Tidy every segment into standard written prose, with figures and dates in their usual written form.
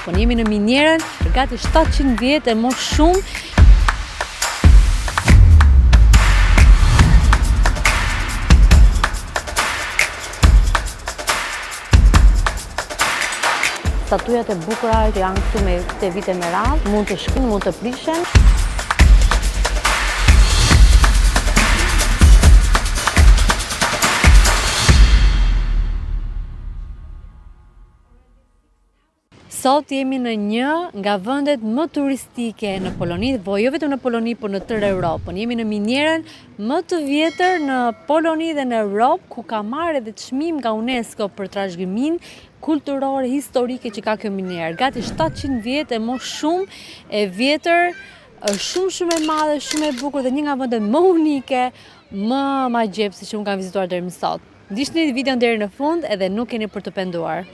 Po ne jemi në Minierën, gati 700 vjet e më shumë. Statujat e bukura që janë këtu me këte vite me radhë, mund të shkrin, mund të prishen. Sot jemi në një nga vendet më turistike në Poloni, po jo vetëm në Poloni, por në tërë Europën. Jemi në Minierën, më të vjetër në Poloni dhe në Europë, ku ka marrë edhe çmim nga UNESCO për trashëgiminë kulturore, historike që ka kjo Minierë. Gati 700 vjet e më shumë e vjetër, është shumë e madhe, shumë e bukur dhe një nga vendet më unike, më magjepse që unë kam vizituar deri më sot. Ndiqni videon deri në fund edhe nuk keni për të penduar.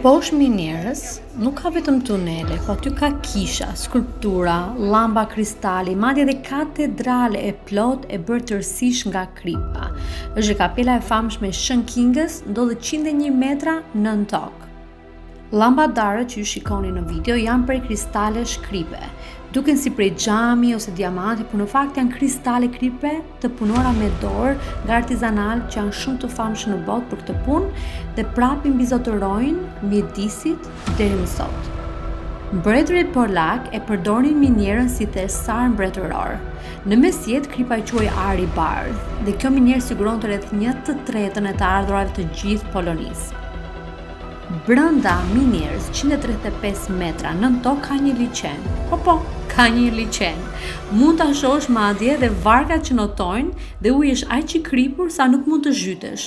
Poshtë Minierës nuk ka vetëm tunele, po aty ka kisha, skulptura, llamba kristali, madje edhe katedrale e plot e bërë tërësisht nga kripa. Është kapela e famshme e Shën Kingës, ndodhet 101 metra nën tokë. Lambadarët që ju shikoni në video janë prej kristale shkripe. Duken si prej xhami ose diamanti, por në fakt janë kristale kripe të punuara me dorë nga artizanal që janë shumë të famshëm në botë për këtë punë dhe prapë mbizotërojnë mjedisit deri më sot. Mbretërit polak e përdorin Minierën si thesar mbretëror. Në mesjet kripa i quaj Ari i Bardhë dhe kjo Minierë siguronte rreth 1/3 e të ardhurave të gjithë Polonisë. Brenda Minierës 135 metra nën tokë ka një liçen. Po, ka një liçen. Mund ta shohësh madje dhe varkat që notojnë dhe uji është aq i kripur sa nuk mund të zhytesh,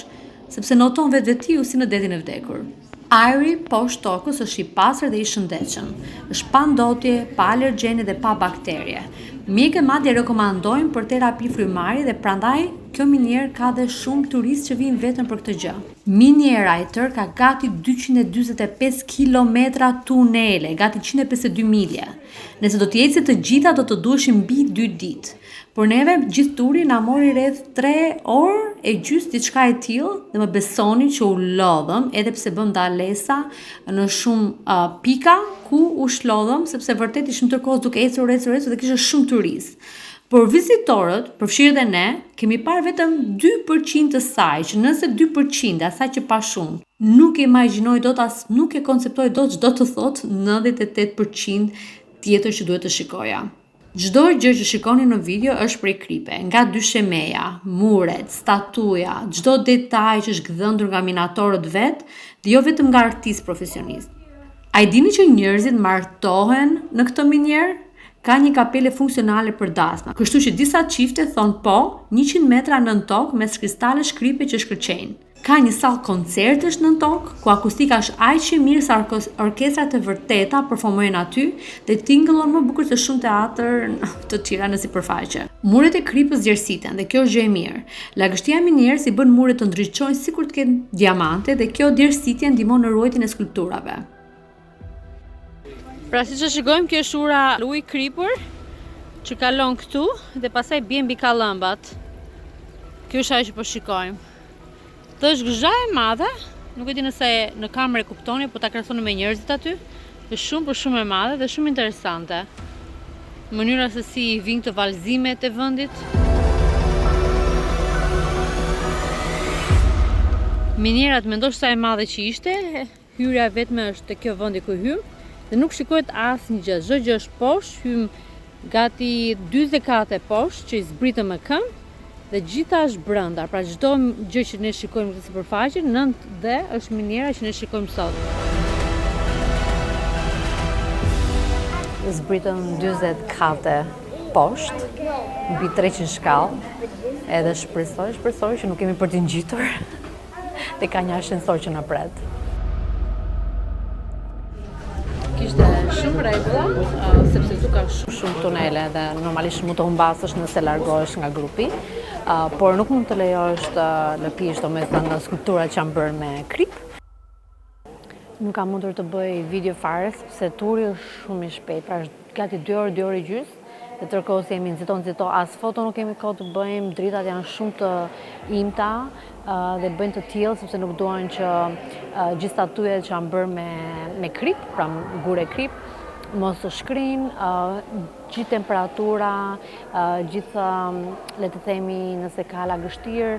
sepse noton vetvetiu si në detin e vdekur. Ajri poshtë tokës është i pastër dhe i shëndetshëm. Është pa ndotje, pa alergjene dhe pa bakterie. Mjekët madje rekomandojnë për terapi frymari dhe prandaj kjo Minierë ka dhe shumë turistë që vinë vetëm për këtë gjë. Miniera e tërë ka gati 245 kilometra tunele, gati 152 milje. Nëse do t'jeci të gjitha do të duheshin mbi 2 ditë. Por neve gjithë turi na mori rreth 3 orë e gjysmë diçka e tillë dhe më besoni që u lodhëm edhe pse bëm dalesa në shumë pika ku u shlodhëm sepse vërtet ishim tërkohës duke ecur dhe kishte shumë turistë. Por vizitorët, përfshirë dhe ne, kemi parë vetëm 2% të saj, që nëse 2% asaj që pa shumë, nuk e imagjinoj dot as nuk e konceptoj dot çdo të thotë 98% tjetër që duhet të shikoja. Çdo gjë që shikoni në video është prej kripe, nga dyshemeja, muret, statuja, çdo detaj që është gdhëndur nga minatorët vet, dhe jo vetëm nga artistë profesionistë. A i dini që njerëzit martohen në këtë Minierë? Ka një kapele funksionale për dasma, kështu që disa çifte thonë po, 100 metra nën tokë mes kristale shkripe që shkëlqejnë. Ka një sallë koncertesh nën tokë, ku akustika është aq e mirë sa orkestrat e vërteta performojnë aty dhe tingëllon më bukur se shumë teatër të tjera në sipërfaqe. Muret e kripës djersiten dhe kjo është gjë e mirë. Lagështia e Minierës i bën muret të ndriçojnë sikur të kenë diamante dhe kjo djersitje ndihmon në ruajtjen e skulpturave. Pra si që shikojmë, kjo është ura uji kripur që kalon këtu dhe pastaj bie mbi kallëmbat. Kjo është ajo që po shikojmë. Të është gëzha e madhe, nuk e di nëse në kamerë e kuptoni, po ta krahasoni me njerëzit aty. Është shumë e madhe dhe shumë interesante. Mënyra se si vijnë këto vallëzimet e vendit. Minierat mendosh sa e madhe që ishte, hyrja vetme është te kjo vendi ku hym. Dhe nuk shikohet asnjë gjë, çdo gjë është poshtë, hym gati 40 kate poshtë që i zbritëm me këmbë dhe gjitha është brenda. Pra çdo gjë që ne shikojmë në sipërfaqe, nënt dhe është Miniera që ne shikojmë sot. Zbritëm 40 kate poshtë, mbi 300 shkallë, edhe shpresoj që nuk kemi për të ngjitur dhe ka një ashensor që na pret. Kishte shumë rregulla, sepse këtu ka shumë tunele dhe normalisht mund të humbasësh nëse largohesh nga grupi, por nuk mund të lejosh të lëpish domethënë nga skulpturat që janë bërë me krip. Nuk kam mundur të bëj video fare sepse turi është shumë i shpejt, pra është gati 2 orë, 2 orë e gjysmë dhe tërkohës jemi nxito, as foto nuk kemi kohë të bëjmë, dritat janë shumë të imta dhe bëjnë të tillë sepse nuk duan që gjithë statujat që janë bërë me krip, pra gure krip, mos të shkrin, gjithë temperatura, gjithë, le të themi, nëse ka lagështirë,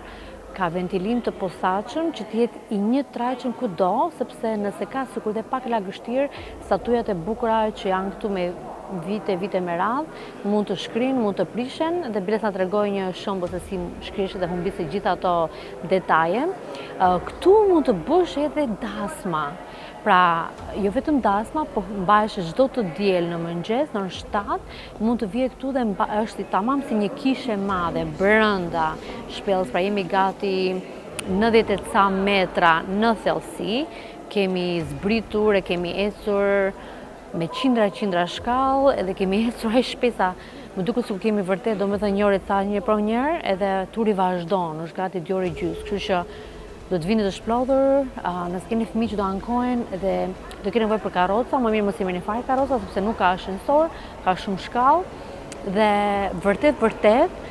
ka ventilim të posaçëm që të jetë i një trajqëm kudo, sepse nëse ka sikur dhe pak lagështirë, statujat e bukura që janë këtu me vite me radhë, mund të shkrin, mund të prishen, dhe biles na tregoj një shembull se si shkrishe dhe humbise gjithë ato detaje. Këtu mund të bësh edhe dasma. Pra, jo vetëm dasma, po mbahesh çdo të diel në mëngjes, në orën 7, mund të vije këtu dhe është tamam si një kishe madhe, brenda shpellës, pra jemi gati 90 ca metra në thellësi, kemi zbritur, e kemi ecur me qindra shkallë, edhe kemi ecur aq shpesa, më duket se kemi vërtet, domethënë një orë ca një për njërë, edhe turi vazhdon, është gati 2 orë gjysmë, kështu që do të vini të shplodhur, nëse keni fëmijë që do ankohen dhe do keni nevojë për karroca, më mirë mos i merrni fare karroca sepse nuk ka ashensor, ka shumë shkallë dhe vërtet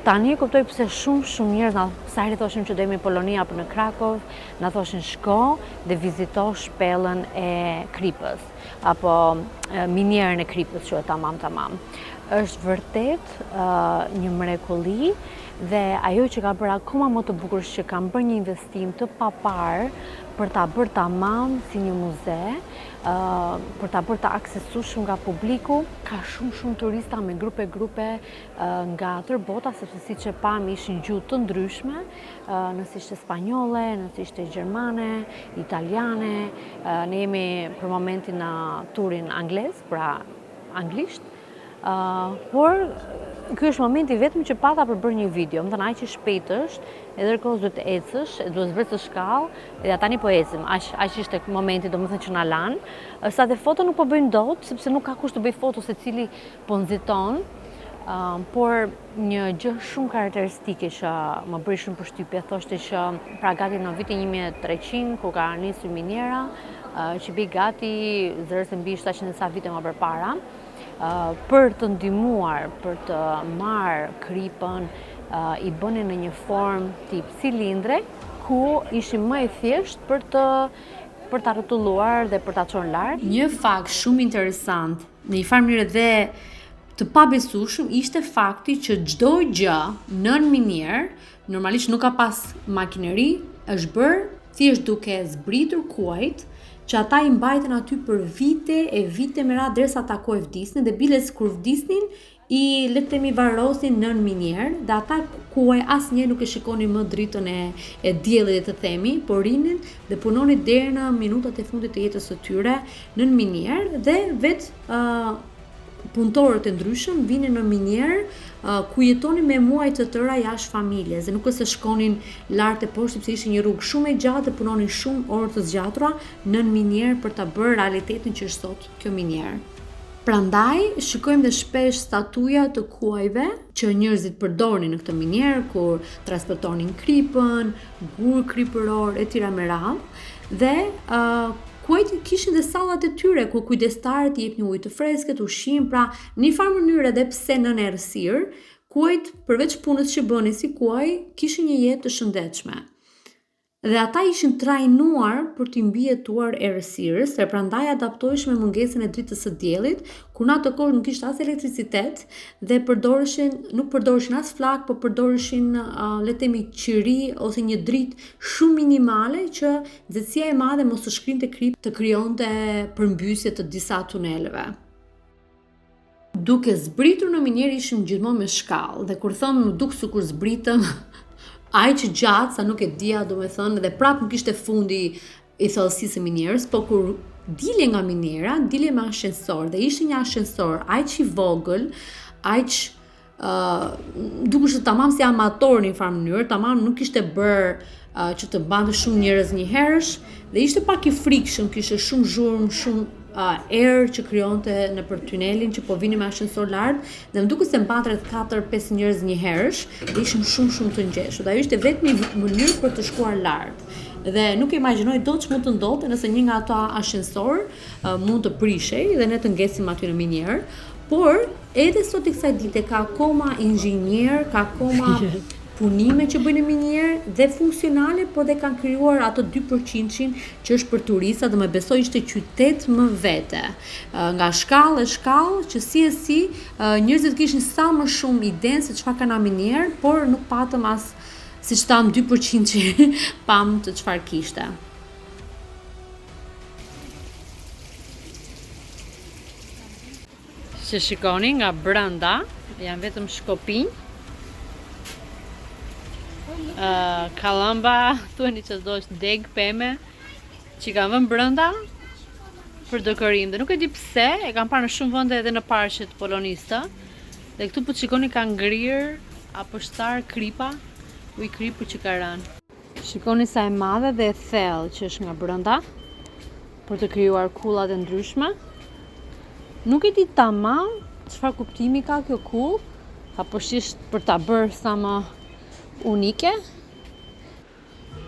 tani e kuptoj pse shumë njerëz sa herë thoshim që do jemi në Poloni apo në Krakov, na thoshin shko dhe vizito shpellën e Kripës apo minierën e Kripës, quhet tamam. Është vërtet një mrekulli dhe ajo që ka bërë akoma më të bukur është që kanë bërë një investim të papar për ta bërë tamam si një muze, për ta bërë të aksesueshëm nga publiku. Ka shumë turista me grupe nga tërë bota, sepse siç e pam ishin gjuhë të ndryshme, nëse ishte spanjolle, nëse ishte gjermane, italiane, ne jemi për momentin në turin anglez, pra anglisht, por ky është momenti vetëm që pata për bërë një video, më thënë aq që shpejt është, e ndërkohë duhet të ecësh, duhet zbresësh shkallë, dhe tani po ecim, aq ishte momenti domethënë që na lan, sa dhe foto nuk po bëjmë dot, sepse nuk ka kush të bëj foto secili po nxiton, por një gjë shumë karakteristike që më bëri shumë përshtypje, thoshte që pra gati në vitin 1300 kur ka nisur miniera, që bi gati zërës mbi 700 sa vite më përpara, për të ndihmuar, për të marrë kripën, i bënin në një formë tip cilindre, ku ishin më e thjesht për ta rrotulluar dhe për ta çuar lart. Një fakt shumë interesant, në një farë mënyrë dhe të pabesueshëm, ishte fakti që çdo gjë nën minier, normalisht nuk ka pas makineri, është bërë thjesht duke zbritur kuajt, që ata i mbajtën aty për vite me radhë derisa ata ku e vdisnin, dhe biles kur vdisnin i le të themi varrosin nën minier, dhe ata kuaj asnjëherë nuk e shikonin më dritën e diellit, të themi, por rinin dhe punonin deri në minutat e fundit të jetës së tyre nën minier, dhe punëtorët e ndryshëm vinin në minier ku jetonin me muaj të tëra jashtë familjes, dhe nuk është se shkonin lart e poshtë sepse ishte një rrugë shumë e gjatë dhe punonin shumë orë të zgjatura nën minier për ta bërë realitetin që është sot kjo minier. Prandaj shikojmë dhe shpesh statuja të kuajve që njerëzit përdorin në këtë minier kur transportonin kripën, gur kripëror etj me radhë, dhe kuajt kishin dhe sallat e tyre ku kujdestarët i jepnin ujë të freskët, ushqim, pra në një farë mënyrë edhe pse nën errësirë, kuajt përveç punës që bënin si kuaj, kishin një jetë të shëndetshme. Dhe ata ishin trajnuar për të mbijetuar errësirës, dhe prandaj adaptoheshin me mungesën e dritës së diellit, ku në atë kohë nuk kishte as elektricitet dhe nuk përdoreshin as flak, por përdoreshin le të themi qiri ose një dritë shumë minimale që nxehtësia e madhe mos të shkrinte krip, të krijonte përmbysje të disa tuneleve. Duke zbritur në minier ishim gjithmonë me shkallë, dhe kur them më duk sikur zbritëm aq gjatë sa nuk e dija, domethënë, dhe prapë nuk ishte fundi i thellësisë së minierës, por kur dilje nga miniera, dilje me ashensor, dhe ishte një ashensor aq i vogël, aq dukesh tamam si amator në një farë mënyrë, tamam nuk ishte bërë që të mbante shumë njerëz një herësh, dhe ishte pak i frikshëm, kishte shumë zhurmë, shumë erë që krijonte nëpër tunelin që po vini me ashensor lart, dhe më duket se mbante rreth 4-5 njerëz një herësh, dhe ishin shumë të ngjeshur. Ajo ishte vetëm një mënyrë për të shkuar lart. Dhe nuk e imagjinoj dot ç'mund të ndodhte nëse një nga ato ashensor mund të prishej dhe ne të ngjesim aty në minier, Por, edhe sot i kësaj dite ka akoma inxhinier, ka akoma punime që bëjnë minjerë dhe funksionale, por dhe kanë krijuar ato 2% që është për turista, dhe më besoj ishte qytet më vete. Nga shkallë që si njerëzit kishin sa më shumë idenë se çfarë kanë minjerë, por nuk patëm as siç tham 2% që pam të çfarë kishte. Që shikoni nga brenda, janë vetëm shkopinj. Kalamba, thuani që do është deg peme që kanë vënë brenda për dokërim. Dhe nuk e di pse, e kam parë në shumë vende edhe në parqet poloniste. Dhe këtu po shikoni kanë ngrirë apo shtar kripa, uj kripu që ka rënë. Shikoni sa e madhe dhe e thellë që është nga brenda për të krijuar kullat e ndryshme. Nuk e di tamam çfarë kuptimi ka kjo kull, apo thjesht për ta bërë sa më unike.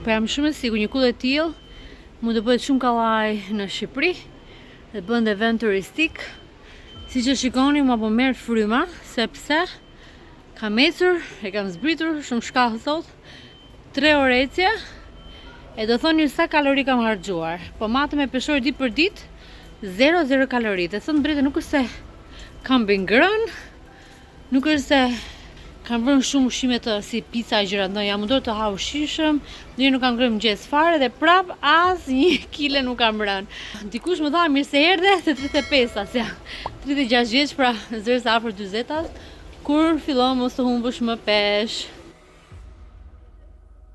Po jam shumë e sigurt një kull e tillë mund të bëhet shumë kollaj në Shqipëri dhe bën dhe vend turistik. Siç e shikoni, mua po merr fryma sepse kam ecur, e kam zbritur shumë shkallë sot, 3 orë ecje, e do thoni sa kalori kam harxuar. Po matëm e peshoj ditë për ditë, 0 kalori. Dhe thënë drejtë, nuk është se kam bën ngrënë, nuk është se kam bërë shumë ushqime të si pica e gjëra, jam mundur të ha ushqishëm, ndonjëherë nuk kam ngrënë mëngjes fare dhe prap as 1 kile nuk kam rënë. Dikush më tha mirë se erdhe te 35-a, se 36 vjeç, pra zërsa afër 40-as, kur fillon mos të humbësh më peshë.